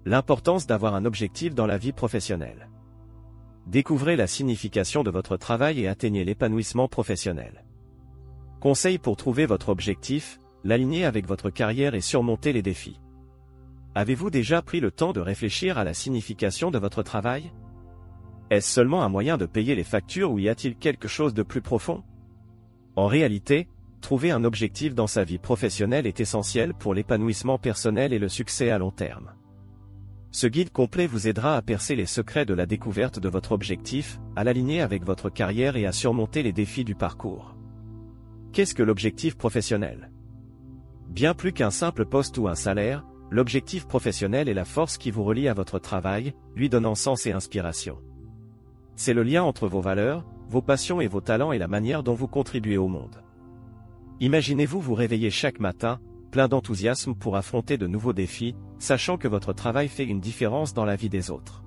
L'importance d'avoir un objectif dans la vie professionnelle. Découvrez la signification de votre travail et atteignez l'épanouissement professionnel. Conseils pour trouver votre objectif, l'aligner avec votre carrière et surmonter les défis. Avez-vous déjà pris le temps de réfléchir à la signification de votre travail? Est-ce seulement un moyen de payer les factures ou y a-t-il quelque chose de plus profond? En réalité, trouver un objectif dans sa vie professionnelle est essentiel pour l'épanouissement personnel et le succès à long terme. Ce guide complet vous aidera à percer les secrets de la découverte de votre objectif, à l'aligner avec votre carrière et à surmonter les défis du parcours. Qu'est-ce que l'objectif professionnel? Bien plus qu'un simple poste ou un salaire, l'objectif professionnel est la force qui vous relie à votre travail, lui donnant sens et inspiration. C'est le lien entre vos valeurs, vos passions et vos talents et la manière dont vous contribuez au monde. Imaginez-vous vous réveiller chaque matin, plein d'enthousiasme pour affronter de nouveaux défis, sachant que votre travail fait une différence dans la vie des autres.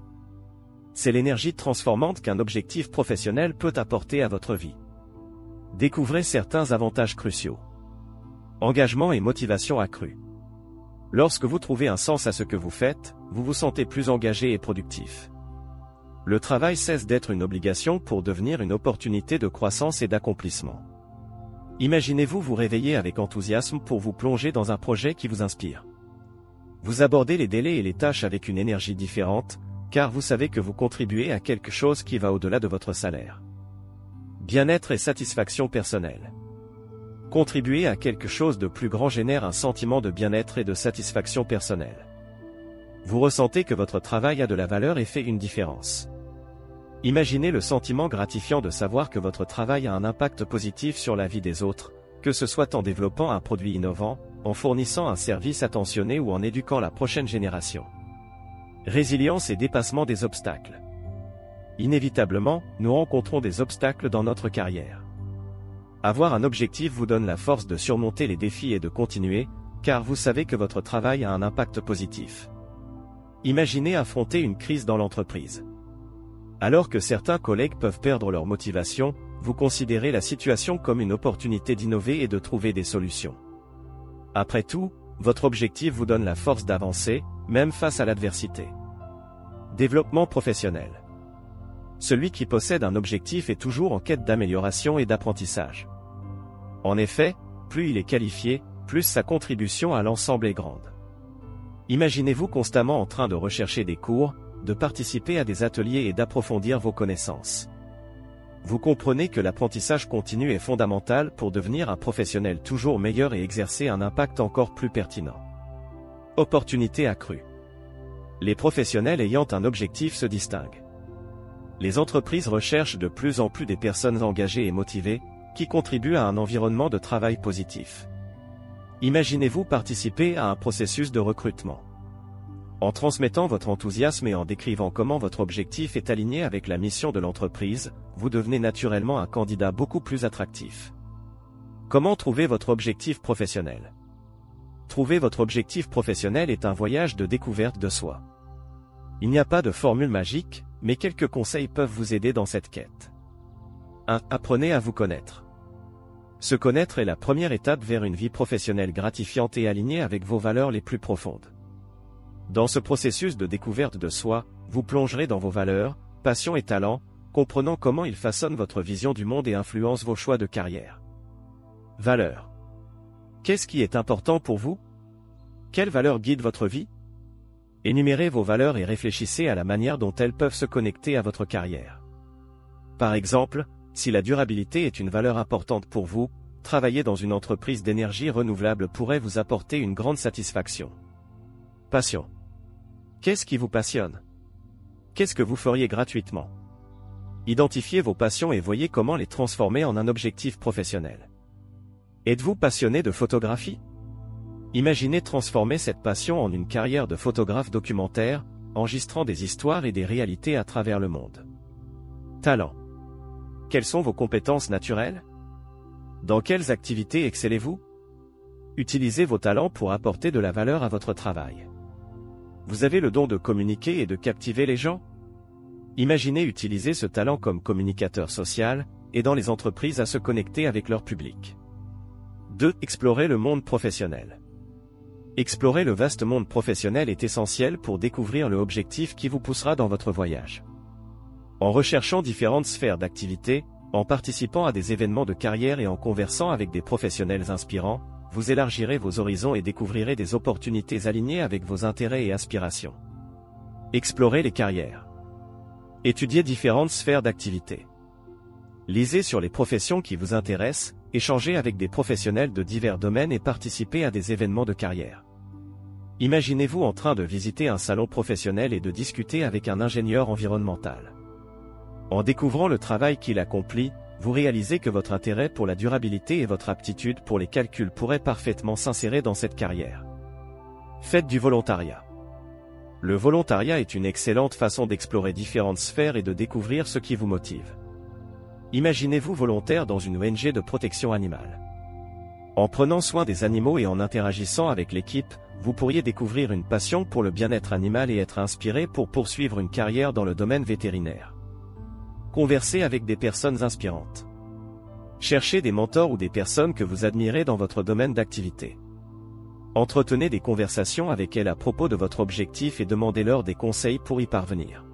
C'est l'énergie transformante qu'un objectif professionnel peut apporter à votre vie. Découvrez certains avantages cruciaux. Engagement et motivation accrue. Lorsque vous trouvez un sens à ce que vous faites, vous vous sentez plus engagé et productif. Le travail cesse d'être une obligation pour devenir une opportunité de croissance et d'accomplissement. Imaginez-vous vous réveiller avec enthousiasme pour vous plonger dans un projet qui vous inspire. Vous abordez les délais et les tâches avec une énergie différente, car vous savez que vous contribuez à quelque chose qui va au-delà de votre salaire. Bien-être et satisfaction personnelle. Contribuer à quelque chose de plus grand génère un sentiment de bien-être et de satisfaction personnelle. Vous ressentez que votre travail a de la valeur et fait une différence. Imaginez le sentiment gratifiant de savoir que votre travail a un impact positif sur la vie des autres, que ce soit en développant un produit innovant, en fournissant un service attentionné ou en éduquant la prochaine génération. Résilience et dépassement des obstacles. Inévitablement, nous rencontrons des obstacles dans notre carrière. Avoir un objectif vous donne la force de surmonter les défis et de continuer, car vous savez que votre travail a un impact positif. Imaginez affronter une crise dans l'entreprise. Alors que certains collègues peuvent perdre leur motivation, vous considérez la situation comme une opportunité d'innover et de trouver des solutions. Après tout, votre objectif vous donne la force d'avancer, même face à l'adversité. Développement professionnel. Celui qui possède un objectif est toujours en quête d'amélioration et d'apprentissage. En effet, plus il est qualifié, plus sa contribution à l'ensemble est grande. Imaginez-vous constamment en train de rechercher des cours, de participer à des ateliers et d'approfondir vos connaissances. Vous comprenez que l'apprentissage continu est fondamental pour devenir un professionnel toujours meilleur et exercer un impact encore plus pertinent. Opportunité accrue. Les professionnels ayant un objectif se distinguent. Les entreprises recherchent de plus en plus des personnes engagées et motivées, qui contribuent à un environnement de travail positif. Imaginez-vous participer à un processus de recrutement. En transmettant votre enthousiasme et en décrivant comment votre objectif est aligné avec la mission de l'entreprise, vous devenez naturellement un candidat beaucoup plus attractif. Comment trouver votre objectif professionnel? Trouver votre objectif professionnel est un voyage de découverte de soi. Il n'y a pas de formule magique, mais quelques conseils peuvent vous aider dans cette quête. 1. Apprenez à vous connaître. Se connaître est la première étape vers une vie professionnelle gratifiante et alignée avec vos valeurs les plus profondes. Dans ce processus de découverte de soi, vous plongerez dans vos valeurs, passions et talents, comprenant comment ils façonnent votre vision du monde et influencent vos choix de carrière. Valeurs. Qu'est-ce qui est important pour vous? Quelles valeurs guident votre vie? Énumérez vos valeurs et réfléchissez à la manière dont elles peuvent se connecter à votre carrière. Par exemple, si la durabilité est une valeur importante pour vous, travailler dans une entreprise d'énergie renouvelable pourrait vous apporter une grande satisfaction. Passion. Qu'est-ce qui vous passionne? Qu'est-ce que vous feriez gratuitement? Identifiez vos passions et voyez comment les transformer en un objectif professionnel. Êtes-vous passionné de photographie? Imaginez transformer cette passion en une carrière de photographe documentaire, enregistrant des histoires et des réalités à travers le monde. Talent. Quelles sont vos compétences naturelles? Dans quelles activités excellez-vous? Utilisez vos talents pour apporter de la valeur à votre travail. Vous avez le don de communiquer et de captiver les gens? Imaginez utiliser ce talent comme communicateur social, aidant les entreprises à se connecter avec leur public. 2. Explorez le monde professionnel. Explorer le vaste monde professionnel est essentiel pour découvrir le objectif qui vous poussera dans votre voyage. En recherchant différentes sphères d'activité, en participant à des événements de carrière et en conversant avec des professionnels inspirants, vous élargirez vos horizons et découvrirez des opportunités alignées avec vos intérêts et aspirations. Explorez les carrières. Étudiez différentes sphères d'activité. Lisez sur les professions qui vous intéressent, échangez avec des professionnels de divers domaines et participez à des événements de carrière. Imaginez-vous en train de visiter un salon professionnel et de discuter avec un ingénieur environnemental. En découvrant le travail qu'il accomplit, vous réalisez que votre intérêt pour la durabilité et votre aptitude pour les calculs pourraient parfaitement s'insérer dans cette carrière. Faites du volontariat. Le volontariat est une excellente façon d'explorer différentes sphères et de découvrir ce qui vous motive. Imaginez-vous volontaire dans une ONG de protection animale. En prenant soin des animaux et en interagissant avec l'équipe, vous pourriez découvrir une passion pour le bien-être animal et être inspiré pour poursuivre une carrière dans le domaine vétérinaire. Conversez avec des personnes inspirantes. Cherchez des mentors ou des personnes que vous admirez dans votre domaine d'activité. Entretenez des conversations avec elles à propos de votre objectif et demandez-leur des conseils pour y parvenir.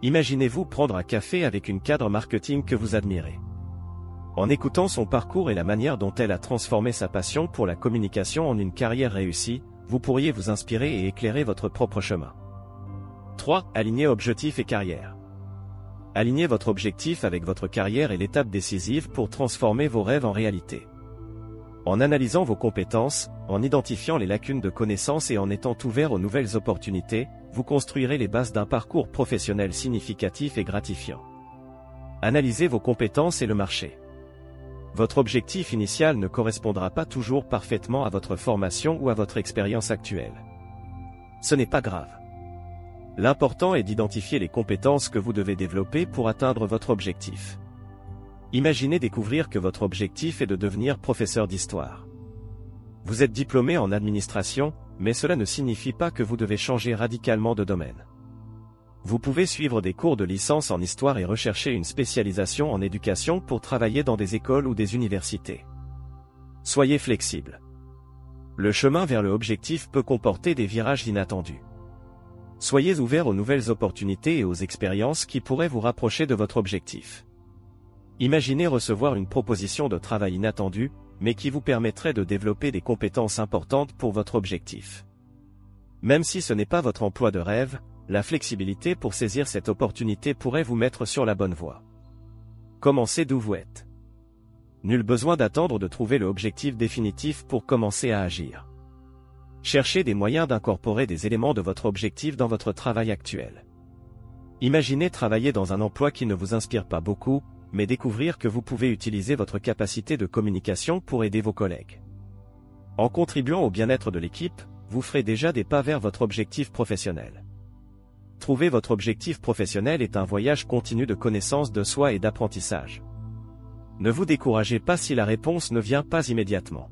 Imaginez-vous prendre un café avec une cadre marketing que vous admirez. En écoutant son parcours et la manière dont elle a transformé sa passion pour la communication en une carrière réussie, vous pourriez vous inspirer et éclairer votre propre chemin. 3. Aligner objectifs et carrière. Aligner votre objectif avec votre carrière est l'étape décisive pour transformer vos rêves en réalité. En analysant vos compétences, en identifiant les lacunes de connaissances et en étant ouvert aux nouvelles opportunités, vous construirez les bases d'un parcours professionnel significatif et gratifiant. Analysez vos compétences et le marché. Votre objectif initial ne correspondra pas toujours parfaitement à votre formation ou à votre expérience actuelle. Ce n'est pas grave. L'important est d'identifier les compétences que vous devez développer pour atteindre votre objectif. Imaginez découvrir que votre objectif est de devenir professeur d'histoire. Vous êtes diplômé en administration, mais cela ne signifie pas que vous devez changer radicalement de domaine. Vous pouvez suivre des cours de licence en histoire et rechercher une spécialisation en éducation pour travailler dans des écoles ou des universités. Soyez flexible. Le chemin vers l'objectif peut comporter des virages inattendus. Soyez ouvert aux nouvelles opportunités et aux expériences qui pourraient vous rapprocher de votre objectif. Imaginez recevoir une proposition de travail inattendue, mais qui vous permettrait de développer des compétences importantes pour votre objectif. Même si ce n'est pas votre emploi de rêve, la flexibilité pour saisir cette opportunité pourrait vous mettre sur la bonne voie. Commencez d'où vous êtes. Nul besoin d'attendre de trouver l'objectif définitif pour commencer à agir. Cherchez des moyens d'incorporer des éléments de votre objectif dans votre travail actuel. Imaginez travailler dans un emploi qui ne vous inspire pas beaucoup, mais découvrir que vous pouvez utiliser votre capacité de communication pour aider vos collègues. En contribuant au bien-être de l'équipe, vous ferez déjà des pas vers votre objectif professionnel. Trouver votre objectif professionnel est un voyage continu de connaissance de soi et d'apprentissage. Ne vous découragez pas si la réponse ne vient pas immédiatement.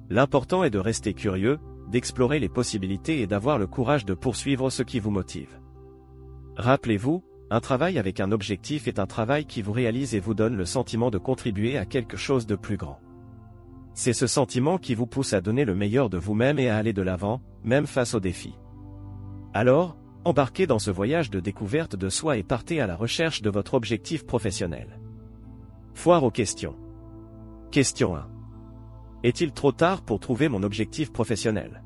L'important est de rester curieux, d'explorer les possibilités et d'avoir le courage de poursuivre ce qui vous motive. Rappelez-vous, un travail avec un objectif est un travail qui vous réalise et vous donne le sentiment de contribuer à quelque chose de plus grand. C'est ce sentiment qui vous pousse à donner le meilleur de vous-même et à aller de l'avant, même face aux défis. Alors, embarquez dans ce voyage de découverte de soi et partez à la recherche de votre objectif professionnel. Foire aux questions. Question 1. Est-il trop tard pour trouver mon objectif professionnel?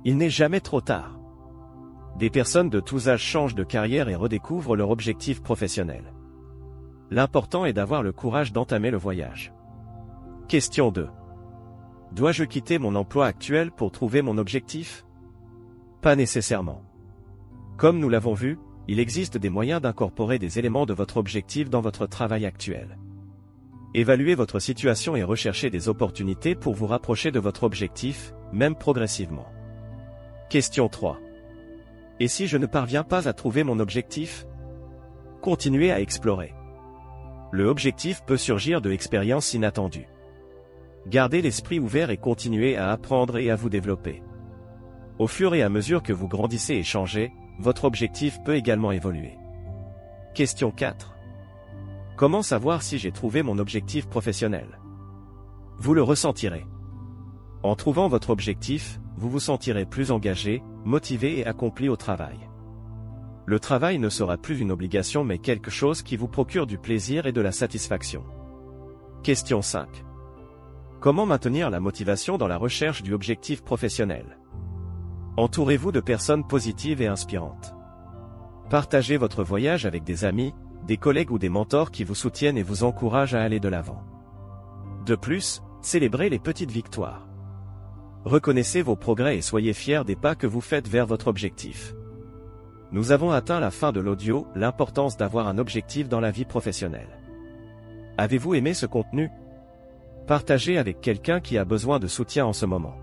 Il n'est jamais trop tard. Des personnes de tous âges changent de carrière et redécouvrent leur objectif professionnel. L'important est d'avoir le courage d'entamer le voyage. Question 2. Dois-je quitter mon emploi actuel pour trouver mon objectif? Pas nécessairement. Comme nous l'avons vu, il existe des moyens d'incorporer des éléments de votre objectif dans votre travail actuel. Évaluez votre situation et recherchez des opportunités pour vous rapprocher de votre objectif, même progressivement. Question 3. Et si je ne parviens pas à trouver mon objectif? Continuez à explorer. Le objectif peut surgir de expériences inattendues. Gardez l'esprit ouvert et continuez à apprendre et à vous développer. Au fur et à mesure que vous grandissez et changez, votre objectif peut également évoluer. Question 4. Comment savoir si j'ai trouvé mon objectif professionnel? Vous le ressentirez. En trouvant votre objectif, vous vous sentirez plus engagé, motivé et accompli au travail. Le travail ne sera plus une obligation mais quelque chose qui vous procure du plaisir et de la satisfaction. Question 5. Comment maintenir la motivation dans la recherche du objectif professionnel? Entourez-vous de personnes positives et inspirantes. Partagez votre voyage avec des amis, des collègues ou des mentors qui vous soutiennent et vous encouragent à aller de l'avant. De plus, célébrez les petites victoires. Reconnaissez vos progrès et soyez fiers des pas que vous faites vers votre objectif. Nous avons atteint la fin de l'audio, l'importance d'avoir un objectif dans la vie professionnelle. Avez-vous aimé ce contenu? Partagez avec quelqu'un qui a besoin de soutien en ce moment.